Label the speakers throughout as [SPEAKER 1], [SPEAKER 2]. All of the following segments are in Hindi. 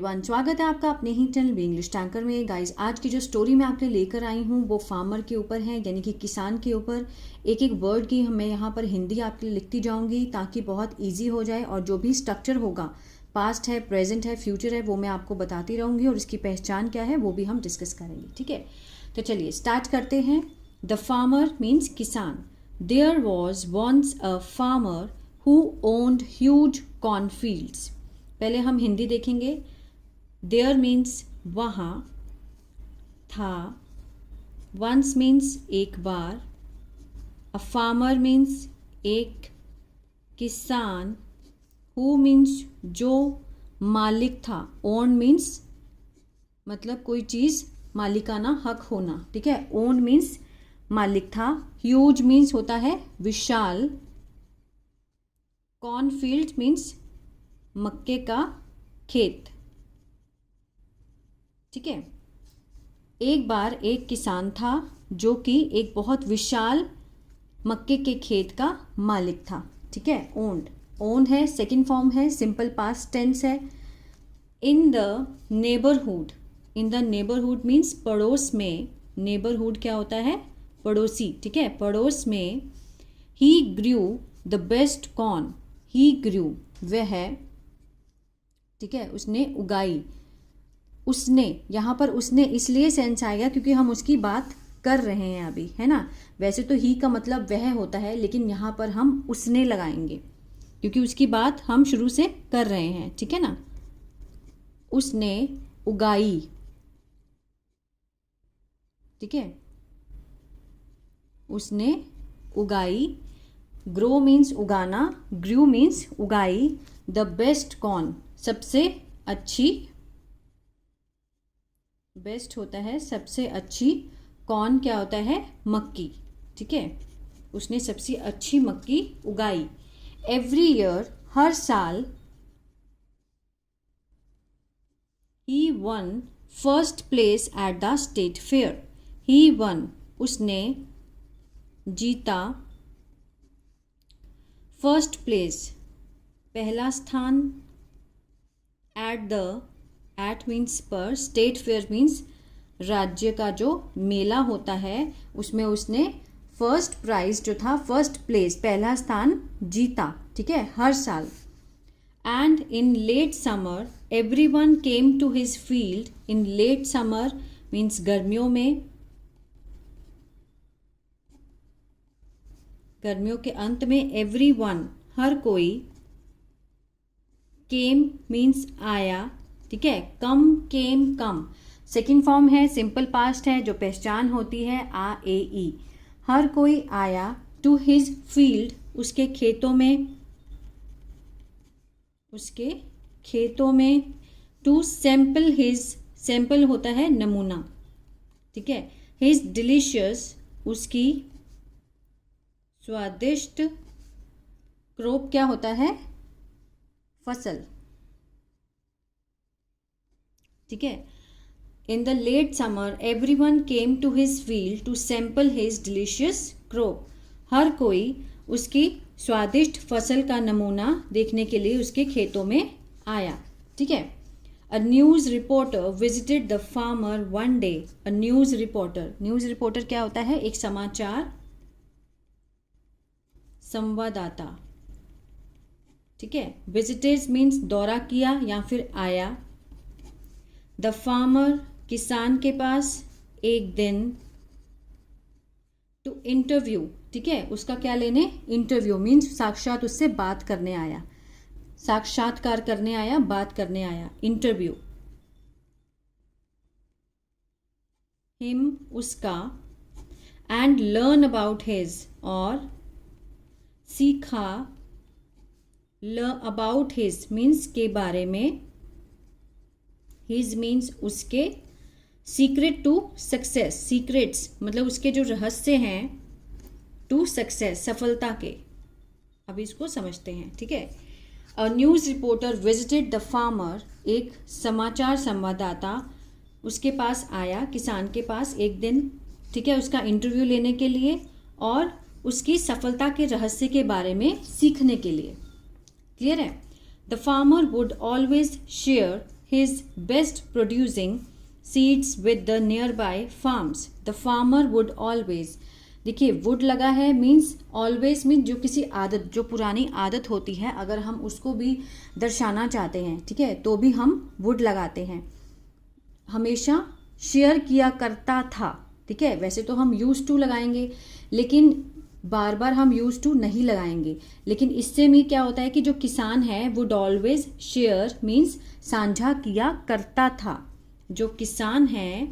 [SPEAKER 1] एवरीवन, स्वागत है आपका अपने ही चैनल बी इंग्लिश टैंकर में। गाइस, आज की जो स्टोरी मैं आपके लेकर आई हूँ वो फार्मर के ऊपर है, यानी कि किसान के ऊपर। एक एक वर्ड की मैं यहाँ पर हिंदी आपके लिए लिखती जाऊँगी ताकि बहुत इजी हो जाए, और जो भी स्ट्रक्चर होगा, पास्ट है, प्रेजेंट है, फ्यूचर है, वो मैं आपको बताती रहूँगी, और इसकी पहचान क्या है वो भी हम डिस्कस करेंगे। ठीक है, तो चलिए स्टार्ट करते हैं। द फार्मर मीन्स किसान। There was once a farmer who owned huge cornfields. पहले हम हिंदी देखेंगे। देयर मीन्स वहाँ, था, वंस मीन्स एक बार, अ फार्मर मीन्स एक किसान, हु मीन्स जो मालिक था, ओन मीन्स मतलब कोई चीज़ मालिकाना हक होना। ठीक है, ओन मीन्स मालिक था, ह्यूज मीन्स होता है विशाल, कॉर्नफील्ड मीन्स मक्के का खेत। ठीक है, एक बार एक किसान था जो कि एक बहुत विशाल मक्के के खेत का मालिक था। ठीक है, ओन्ड, ओन है, सेकंड फॉर्म है, सिंपल पास्ट टेंस है। In the neighbourhood, in the neighbourhood means पड़ोस में। नेबरहुड क्या होता है? पड़ोसी। ठीक है, पड़ोस में। ही ग्रू द बेस्ट कॉर्न, ही ग्रू वह, ठीक है, उसने उगाई। उसने, यहाँ पर उसने इसलिए सेंस आएगा क्योंकि हम उसकी बात कर रहे हैं अभी, है ना। वैसे तो ही का मतलब वह होता है, लेकिन यहाँ पर हम उसने लगाएंगे क्योंकि उसकी बात हम शुरू से कर रहे हैं। ठीक है ना, उसने उगाई। ठीक है, उसने उगाई। ग्रो मीन्स उगाना, ग्रू मीन्स उगाई। द बेस्ट कॉर्न, सबसे अच्छी, बेस्ट होता है सबसे अच्छी, कॉर्न क्या होता है? मक्की। ठीक है, उसने सबसे अच्छी मक्की उगाई। एवरी ईयर, हर साल। He won first place at the state fair, he won उसने जीता, फर्स्ट प्लेस पहला स्थान, एट द, एट मीन्स पर, स्टेट फेयर मीन्स राज्य का जो मेला होता है उसमें उसने फर्स्ट प्राइज जो था, फर्स्ट प्लेस पहला स्थान जीता। ठीक है, हर साल। And in late summer everyone came to his field, in late summer means गर्मियों में, गर्मियों के अंत में। एवरीवन हर कोई, केम मीन्स आया। ठीक है, कम, केम, कम, सेकंड फॉर्म है, सिंपल पास्ट है, जो पहचान होती है आ, ए, ई। हर कोई आया, टू हिज फील्ड उसके खेतों में, उसके खेतों में। टू सैंपल हिज, सैंपल होता है नमूना। ठीक है, हिज डिलीशियस उसकी स्वादिष्ट, क्रॉप क्या होता है? फसल। ठीक है, in the late summer everyone came to his field to sample his delicious crop, हर कोई उसकी स्वादिष्ट फसल का नमूना देखने के लिए उसके खेतों में आया। ठीक है, a news reporter visited the farmer one day, a news reporter, news reporter क्या होता है? एक समाचार संवाददाता। ठीक है, विजिटेड मीन्स दौरा किया या फिर आया। द फार्मर किसान के पास, एक दिन। टू इंटरव्यू, ठीक है, उसका क्या लेने? इंटरव्यू मीन्स साक्षात उससे बात करने आया, साक्षात्कार करने आया, बात करने आया, इंटरव्यू। हिम उसका, एंड लर्न अबाउट हिज और सीखा, लर्न अबाउट हिज मीन्स के बारे में, हिज मीन्स उसके, सीक्रेट टू सक्सेस, सीक्रेट्स मतलब उसके जो रहस्य हैं, टू सक्सेस सफलता के। अब इसको समझते हैं। ठीक है, a news reporter visited the farmer, एक समाचार संवाददाता उसके पास आया, किसान के पास, एक दिन। ठीक है, उसका इंटरव्यू लेने के लिए और उसकी सफलता के रहस्य के बारे में सीखने के लिए। क्लियर है? The farmer would always share his best producing seeds with the nearby farms. The farmer would always, देखिए वुड लगा है मीन्स ऑलवेज मीन्स जो किसी आदत, जो पुरानी आदत होती है, अगर हम उसको भी दर्शाना चाहते हैं, ठीक है, तो भी हम वुड लगाते हैं। हमेशा शेयर किया करता था, ठीक है, वैसे तो हम यूज टू लगाएंगे, लेकिन बार बार हम यूज टू नहीं लगाएंगे। लेकिन इससे भी क्या होता है कि जो किसान है वुड ऑलवेज शेयर मीन्स साझा किया करता था। जो किसान है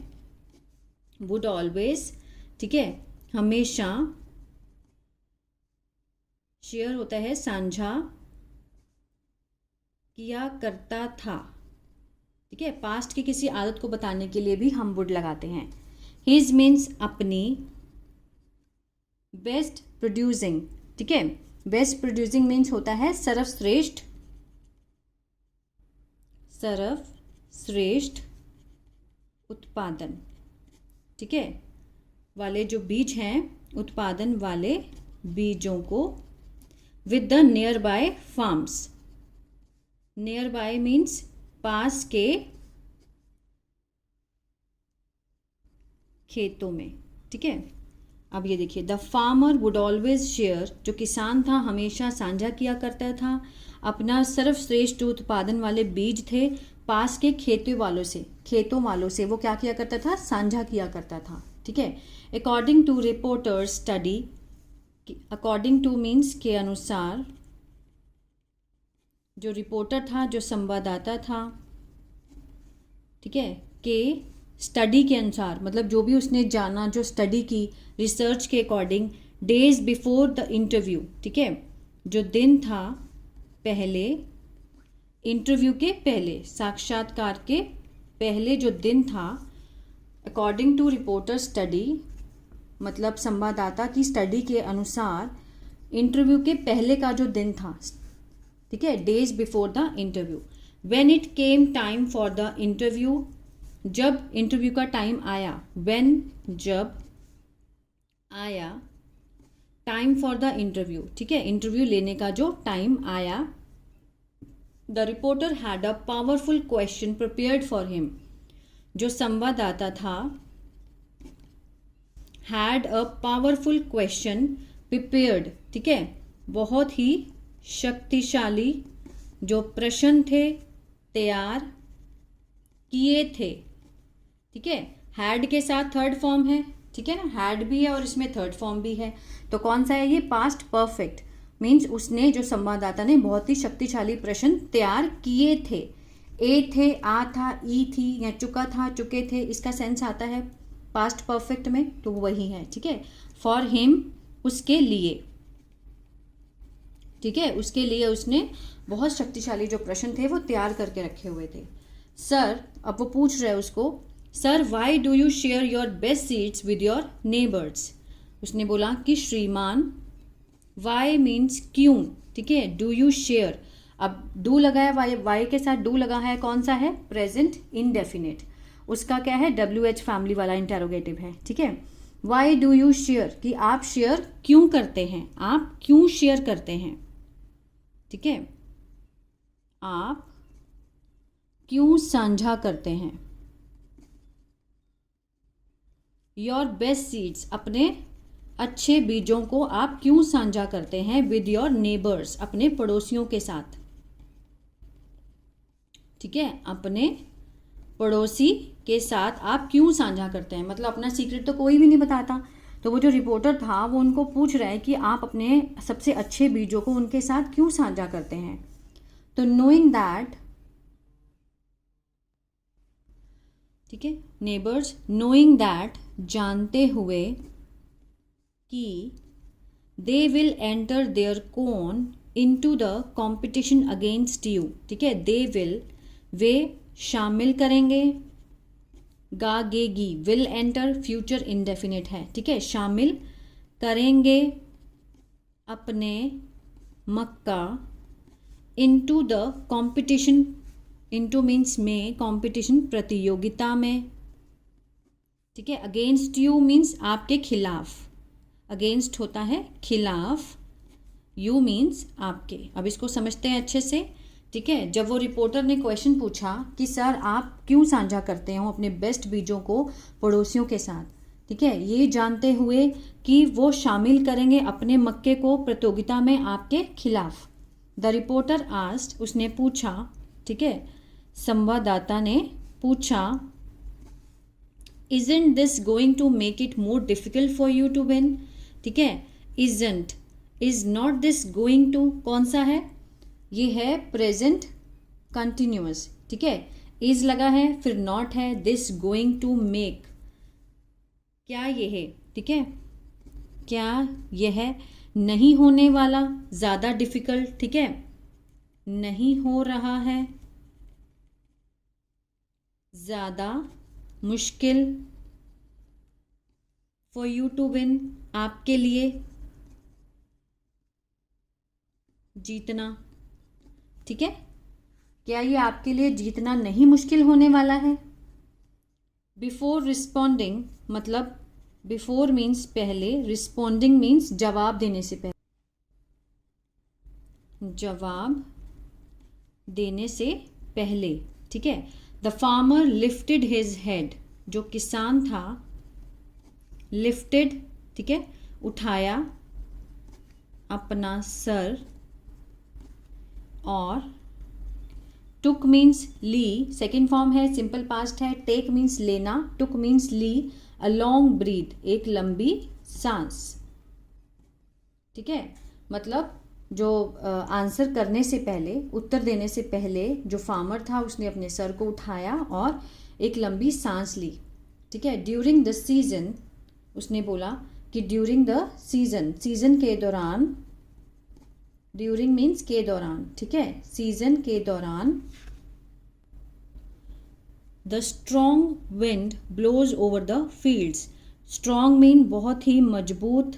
[SPEAKER 1] वुड ऑलवेज, ठीक है, हमेशा, शेयर होता है साझा किया करता था, ठीक है, पास्ट की किसी आदत को बताने के लिए भी हम वुड लगाते हैं। हिज मीन्स अपनी, बेस्ट प्रोड्यूसिंग, ठीक है, बेस्ट प्रोड्यूसिंग मीन्स होता है सर्वश्रेष्ठ, सर्वश्रेष्ठ उत्पादन, ठीक है, वाले जो बीज हैं, उत्पादन वाले बीजों को, with the nearby farms, nearby means पास के खेतों में, ठीक है। अब ये देखिए, the farmer would always share, जो किसान था हमेशा साझा किया करता था अपना सर्वश्रेष्ठ उत्पादन वाले बीज थे पास के खेतों वालों से वो क्या किया करता था, साझा किया करता था, ठीक है। According to reporters study, according to means के अनुसार, जो रिपोर्टर था, जो संवाददाता था, ठीक है, के स्टडी के अनुसार, मतलब जो भी उसने जाना, जो स्टडी की, रिसर्च के according, days before the interview, ठीक है, जो दिन था पहले, इंटरव्यू के पहले, साक्षात्कार के पहले जो दिन था, अकॉर्डिंग टू रिपोर्टर स्टडी मतलब संवाददाता की स्टडी के अनुसार, इंटरव्यू के पहले का जो दिन था, ठीक है, days before the interview. When it came time for the interview, जब इंटरव्यू का टाइम आया, व्हेन जब आया, टाइम फॉर द इंटरव्यू, ठीक है, इंटरव्यू लेने का जो टाइम आया, the reporter had a powerful question prepared for him, जो संवाददाता था, had a powerful question prepared, ठीक है, बहुत ही शक्तिशाली जो प्रश्न थे तैयार किए थे, ठीक है। हैड के साथ थर्ड फॉर्म है, ठीक है ना, हैड भी है और इसमें थर्ड फॉर्म भी है, तो कौन सा है ये, पास्ट परफेक्ट मीन्स उसने, जो संवाददाता ने बहुत ही शक्तिशाली प्रश्न तैयार किए थे। ए थे, आ था, ई थी, या चुका था, चुके थे, इसका सेंस आता है पास्ट परफेक्ट में, तो वही है, ठीक है। फॉर हिम, उसके लिए, ठीक है, उसके लिए उसने बहुत शक्तिशाली जो प्रश्न थे वो तैयार करके रखे हुए थे। सर, अब वो पूछ रहे हैं उसको, sir why do you share your best seeds with your neighbours. उसने बोला कि श्रीमान, वाई मीन्स क्यों, ठीक है, डू यू शेयर, अब डू लगा है, वाई के साथ डू लगा है, कौन सा है, प्रेजेंट इनडेफिनिट, उसका क्या है, WH फैमिली वाला इंटेरोगेटिव है, ठीक है। वाई डू यू शेयर, कि आप शेयर क्यों करते हैं, आप क्यों शेयर करते हैं, ठीक है, आप क्यों साझा करते हैं। योर बेस्ट सीड्स, अपने अच्छे बीजों को आप क्यों साझा करते हैं, विद योर नेबर्स, अपने पड़ोसियों के साथ, ठीक है, अपने पड़ोसी के साथ आप क्यों साझा करते हैं, मतलब अपना सीक्रेट तो कोई भी नहीं बताता, तो वो जो रिपोर्टर था वो उनको पूछ रहा है कि आप अपने सबसे अच्छे बीजों को उनके साथ क्यों साझा करते हैं। तो नोइंग दैट, ठीक है, नेबर्स, नोइंग दैट, जानते हुए कि, they will enter their corn into the competition against you, ठीक है, दे विल, वे शामिल करेंगे, गागेगी, विल एंटर फ्यूचर इंडेफिनिट है, ठीक है, शामिल करेंगे अपने मक्का, into the competition, into means में, कंपटीशन प्रतियोगिता में, ठीक है। अगेंस्ट यू मीन्स आपके खिलाफ, अगेंस्ट होता है खिलाफ, यू मीन्स आपके। अब इसको समझते हैं अच्छे से ठीक है। जब वो रिपोर्टर ने क्वेश्चन पूछा कि सर आप क्यों साझा करते हो अपने बेस्ट बीजों को पड़ोसियों के साथ, ठीक है, ये जानते हुए कि वो शामिल करेंगे अपने मक्के को प्रतियोगिता में आपके खिलाफ। द रिपोर्टर आस्क्ड, उसने पूछा, ठीक है, संवाददाता ने पूछा, isn't this going to make it more difficult for you to win? ठीक है, isn't, is not this going to कौन सा है, ये है प्रेजेंट कंटिन्यूअस, ठीक है, इज लगा है, फिर नॉट है, दिस गोइंग टू मेक, क्या ये है, ठीक है, क्या यह नहीं होने वाला ज़्यादा डिफिकल्ट, ठीक है, नहीं हो रहा है ज़्यादा मुश्किल, फॉर यू टू विन, आपके लिए जीतना, ठीक है, क्या ये आपके लिए जीतना नहीं मुश्किल होने वाला है। बिफोर रिस्पॉन्डिंग, मतलब बिफोर मीन्स पहले, रिस्पॉन्डिंग मीन्स जवाब देने से पहले, जवाब देने से पहले, ठीक है। The farmer lifted his head, जो किसान था, लिफ्टेड, ठीक है, उठाया अपना सर, और टुक मीन्स ली, सेकेंड फॉर्म है, सिंपल पास्ट है, टेक मीन्स लेना, टुक मीन्स ली, अ लॉन्ग ब्रीथ, एक लंबी सांस, ठीक है। मतलब जो आंसर करने से पहले, उत्तर देने से पहले जो फार्मर था उसने अपने सर को उठाया और एक लंबी सांस ली, ठीक है। ड्यूरिंग द सीजन, उसने बोला कि ड्यूरिंग द सीजन, सीजन के दौरान, ड्यूरिंग मीन्स के दौरान, ठीक है, सीजन के दौरान, the strong wind blows over the fields, strong mean बहुत ही मजबूत,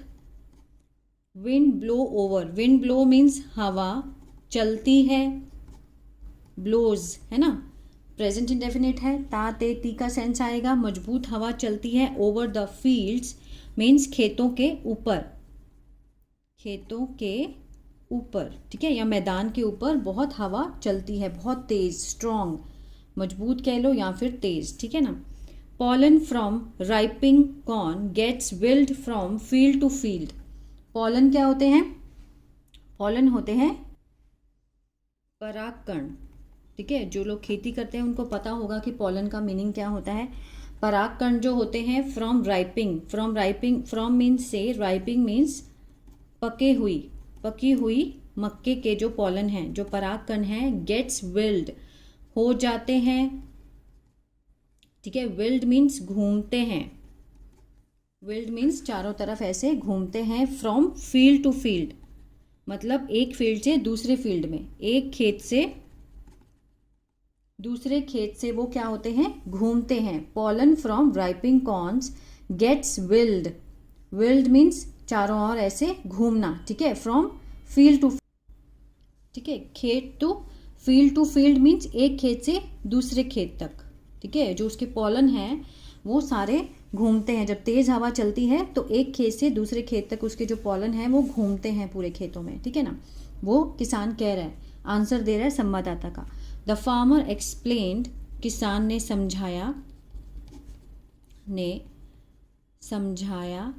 [SPEAKER 1] wind blow over, wind blow means हवा चलती है, ब्लोज है ना, प्रेजेंट इंडेफिनिट है, ता ते ती का सेंस आएगा, मजबूत हवा चलती है, ओवर द फील्ड्स मीन्स खेतों के ऊपर, खेतों के ऊपर, ठीक है, या मैदान के ऊपर बहुत हवा चलती है, बहुत तेज, स्ट्रॉन्ग, मजबूत कह लो या फिर तेज, ठीक है ना। Pollen from ripening corn gets whirled from field to field, pollen क्या होते हैं, पॉलन होते हैं परागकण, ठीक है, जो लोग खेती करते हैं उनको पता होगा कि पॉलन का मीनिंग क्या होता है। परागकण जो होते हैं from ripening, from ripening, from means से, राइपिंग मीन्स पकी हुई मक्के के जो पॉलन हैं, जो परागकण हैं, गेट्स विल्ड, हो जाते हैं, ठीक है, विल्ड मीन्स घूमते हैं, विल्ड मीन्स चारों तरफ ऐसे घूमते हैं, फ्रॉम फील्ड टू फील्ड, मतलब एक फील्ड से दूसरे फील्ड में, एक खेत से दूसरे खेत से वो क्या होते हैं, घूमते हैं। Pollen from ripening corns gets whirled, whirled means चारों ओर ऐसे घूमना, ठीक है, फ्रॉम फील्ड टू, ठीक है, खेत to field, to field means एक खेत से दूसरे खेत तक, ठीक है, जो उसके पॉलन हैं वो सारे घूमते हैं, जब तेज हवा चलती है तो एक खेत से दूसरे खेत तक उसके जो पॉलन हैं वो घूमते हैं पूरे खेतों में, ठीक है ना। वो किसान कह रहा है, आंसर दे रहा है संवाददाता का। द फार्मर एक्सप्लेन्ड, किसान ने समझाया,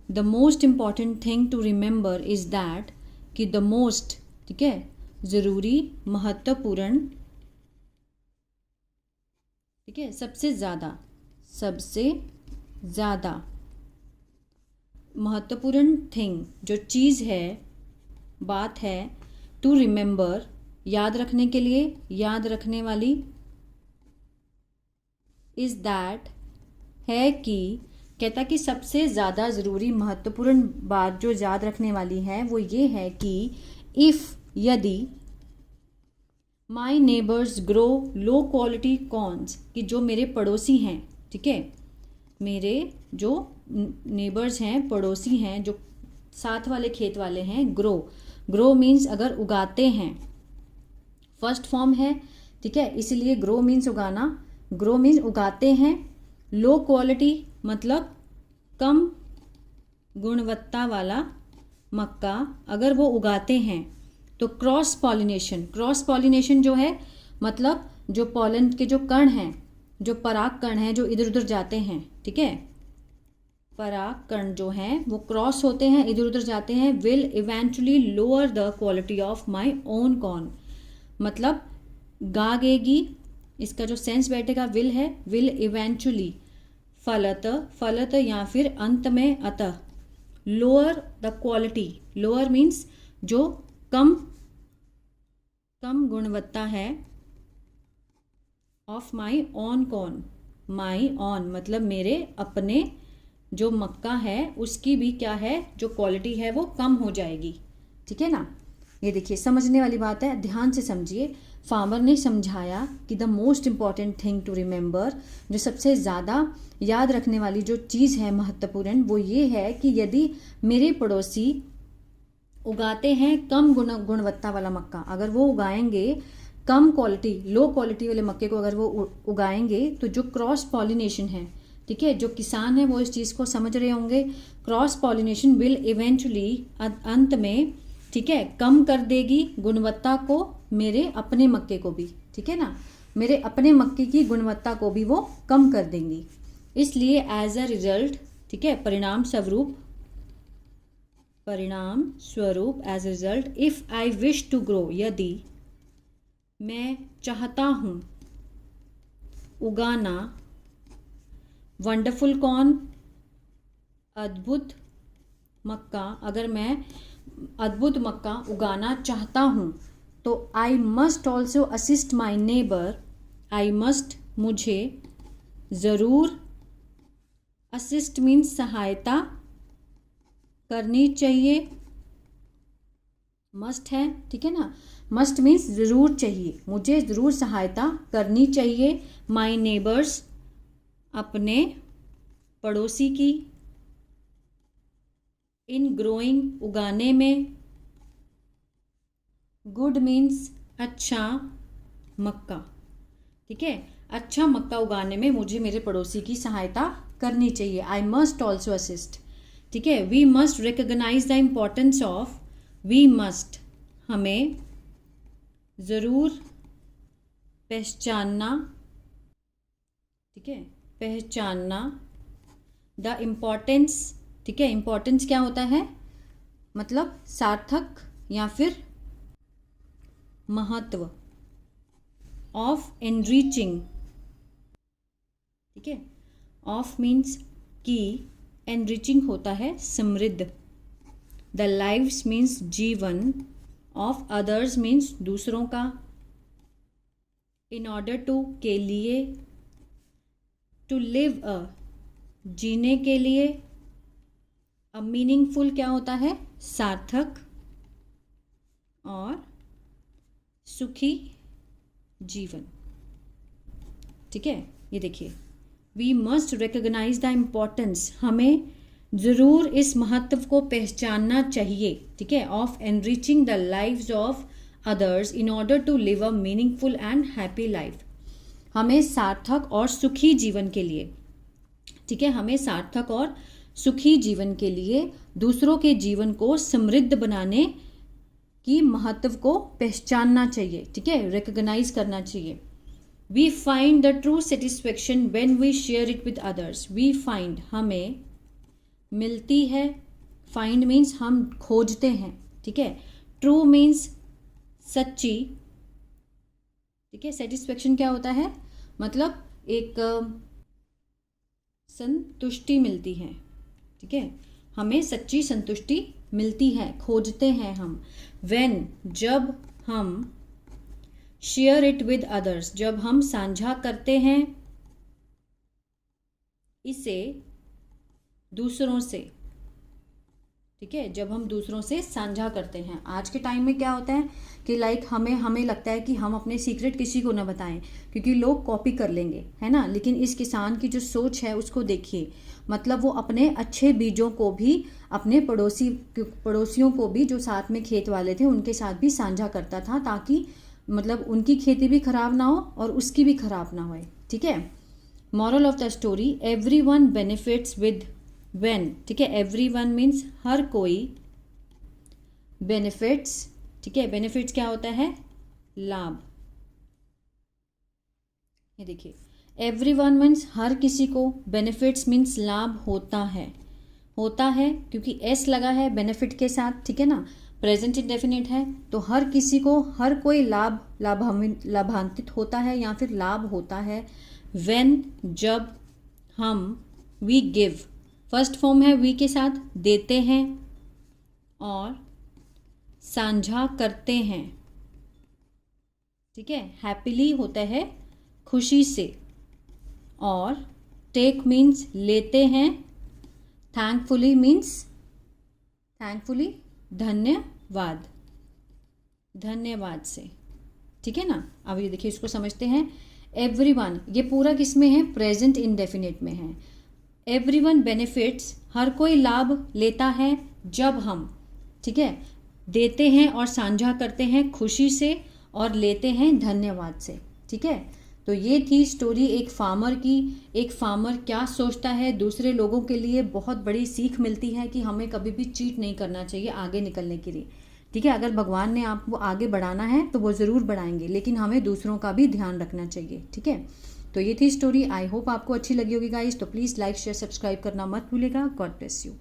[SPEAKER 1] the most important thing to remember is that, कि द मोस्ट, ठीक है, ज़रूरी, महत्वपूर्ण, ठीक है, सबसे ज़्यादा महत्वपूर्ण थिंग, जो चीज़ है, बात है, टू रिमेंबर, याद रखने के लिए, याद रखने वाली, इज़ दैट, है कि, कहता कि सबसे ज़्यादा ज़रूरी महत्वपूर्ण बात जो याद रखने वाली है वो ये है कि इफ़, यदि, माई neighbours grow low quality corns, कि जो मेरे पड़ोसी हैं, ठीक है, मेरे जो नेबर्स हैं, पड़ोसी हैं, जो साथ वाले खेत वाले हैं, ग्रो मीन्स अगर उगाते हैं, फर्स्ट फॉर्म है, ठीक है, इसलिए ग्रो मीन्स उगाना, ग्रो मीन्स उगाते हैं, लो क्वालिटी मतलब कम गुणवत्ता वाला मक्का अगर वो उगाते हैं, तो क्रॉस पॉलिनेशन जो है मतलब जो पॉलन के जो कण हैं, जो पराग कण हैं जो इधर उधर जाते हैं, ठीक है, पराग कण जो हैं वो क्रॉस होते हैं, इधर उधर जाते हैं, will eventually lower the quality of my own corn, मतलब गागेगी, इसका जो सेंस बैठेगा विल है, विल इवेंचुअली, फलत या फिर अंत में अतः, lower the quality, lower means जो कम गुणवत्ता है, of my on corn, my on मतलब मेरे अपने जो मक्का है उसकी भी क्या है, जो क्वालिटी है वो कम हो जाएगी, ठीक है ना। ये देखिए समझने वाली बात है, ध्यान से समझिए। फार्मर ने समझाया कि the most important thing to remember, जो सबसे ज़्यादा याद रखने वाली जो चीज़ है महत्वपूर्ण, वो ये है कि यदि मेरे पड़ोसी उगाते हैं कम गुणवत्ता वाला मक्का, अगर वो उगाएंगे कम क्वालिटी, लो क्वालिटी वाले मक्के को अगर वो उगाएंगे, तो जो क्रॉस पॉलिनेशन है, ठीक है, जो किसान है वो इस चीज़ को समझ रहे होंगे, क्रॉस पॉलिनेशन विल इवेंचुअली, अंत में, ठीक है, कम कर देगी गुणवत्ता को, मेरे अपने मक्के को भी, ठीक है ना, मेरे अपने मक्के की गुणवत्ता को भी वो कम कर देंगी। इसलिए एज अ रिजल्ट, ठीक है, परिणाम स्वरूप as a result, if I wish to grow, यदि मैं चाहता हूँ उगाना, वंडरफुल कॉर्न, अद्भुत मक्का, अगर मैं अद्भुत मक्का उगाना चाहता हूँ, तो I must also assist my neighbour, I must मुझे ज़रूर, असिस्ट मीन्स सहायता करनी चाहिए, मस्ट है, ठीक है ना, मस्ट मीन्स ज़रूर चाहिए, मुझे ज़रूर सहायता करनी चाहिए, माई नेबर्स अपने पड़ोसी की, इन ग्रोइंग उगाने में, गुड मीन्स अच्छा मक्का, ठीक है, अच्छा मक्का उगाने में मुझे मेरे पड़ोसी की सहायता करनी चाहिए, आई मस्ट ऑल्सो असिस्ट, ठीक है। We must recognise the importance of, we must हमें ज़रूर पहचानना, ठीक है, पहचानना, द इम्पोर्टेंस, ठीक है, इम्पोर्टेंस क्या होता है, मतलब सार्थक या फिर महत्व, ऑफ एनरिचिंग, ठीक है, ऑफ मीन्स की, एनरिचिंग होता है समृद्ध, द लाइव्स मीन्स जीवन, ऑफ अदर्स मीन्स दूसरों का, इन ऑर्डर टू के लिए, टू लिव अ जीने के लिए, अ मीनिंगफुल क्या होता है, सार्थक, और सुखी जीवन, ठीक है। ये देखिए, we must recognise the importance, हमें ज़रूर इस महत्व को पहचानना चाहिए, ठीक है, of enriching the lives of others in order to live a meaningful and happy life, हमें सार्थक और सुखी जीवन के लिए, ठीक है, हमें सार्थक और सुखी जीवन के लिए दूसरों के जीवन को समृद्ध बनाने की महत्व को पहचानना चाहिए, ठीक है, रिकॉग्नाइज करना चाहिए। We find the true satisfaction when we share it with others, we find हमें मिलती है, फाइंड मीन्स हम खोजते हैं, ठीक है, ट्रू मीन्स सच्ची, ठीक है, सेटिस्फेक्शन क्या होता है, मतलब एक संतुष्टि मिलती है, ठीक है, हमें सच्ची संतुष्टि मिलती है, खोजते हैं हम, व्हेन जब हम, शेयर इट विद अदर्स जब हम साझा करते हैं इसे दूसरों से, ठीक है, जब हम दूसरों से साझा करते हैं। आज के टाइम में क्या होता है कि लाइक हमें लगता है कि हम अपने सीक्रेट किसी को ना बताएं क्योंकि लोग कॉपी कर लेंगे, है ना, लेकिन इस किसान की जो सोच है उसको देखिए, मतलब वो अपने अच्छे बीजों को भी अपने पड़ोसियों को भी जो साथ में खेत वाले थे उनके साथ भी साझा करता था, ताकि मतलब उनकी खेती भी खराब ना हो और उसकी भी खराब ना होए, ठीक है। Moral of the story, everyone benefits with when, ठीक है, एवरीवन मीन्स हर कोई, बेनिफिट्स ठीक है, बेनिफिट्स क्या होता है, लाभ। ये देखिए, एवरीवन मीन्स हर किसी को, बेनिफिट्स मीन्स लाभ होता है, होता है क्योंकि एस लगा है बेनिफिट के साथ, ठीक है ना, प्रेजेंट इंडेफिनिट है, तो हर किसी को, हर कोई लाभान्वित होता है या फिर लाभ होता है। व्हेन, जब, हम, वी गिव, फर्स्ट फॉर्म है वी के साथ, देते हैं और साझा करते हैं, ठीक है, हैप्पीली होता है खुशी से, और टेक मीन्स लेते हैं, थैंकफुली मीन्स, थैंकफुली धन्यवाद, धन्यवाद से, ठीक है ना। अब ये देखिए, इसको समझते हैं। एवरीवन, ये पूरा किस में है, प्रेजेंट इंडेफिनिट में है। एवरीवन बेनिफिट्स, हर कोई लाभ लेता है जब हम, ठीक है, देते हैं और साझा करते हैं खुशी से और लेते हैं धन्यवाद से, ठीक है। तो ये थी स्टोरी एक फार्मर की। एक फार्मर क्या सोचता है दूसरे लोगों के लिए, बहुत बड़ी सीख मिलती है कि हमें कभी भी चीट नहीं करना चाहिए आगे निकलने के लिए, ठीक है। अगर भगवान ने आपको आगे बढ़ाना है तो वो ज़रूर बढ़ाएंगे, लेकिन हमें दूसरों का भी ध्यान रखना चाहिए, ठीक है। तो ये थी स्टोरी। आई होप आपको अच्छी लगी होगी गाइस। तो प्लीज़ लाइक शेयर सब्सक्राइब करना मत भूलिएगा। God bless you.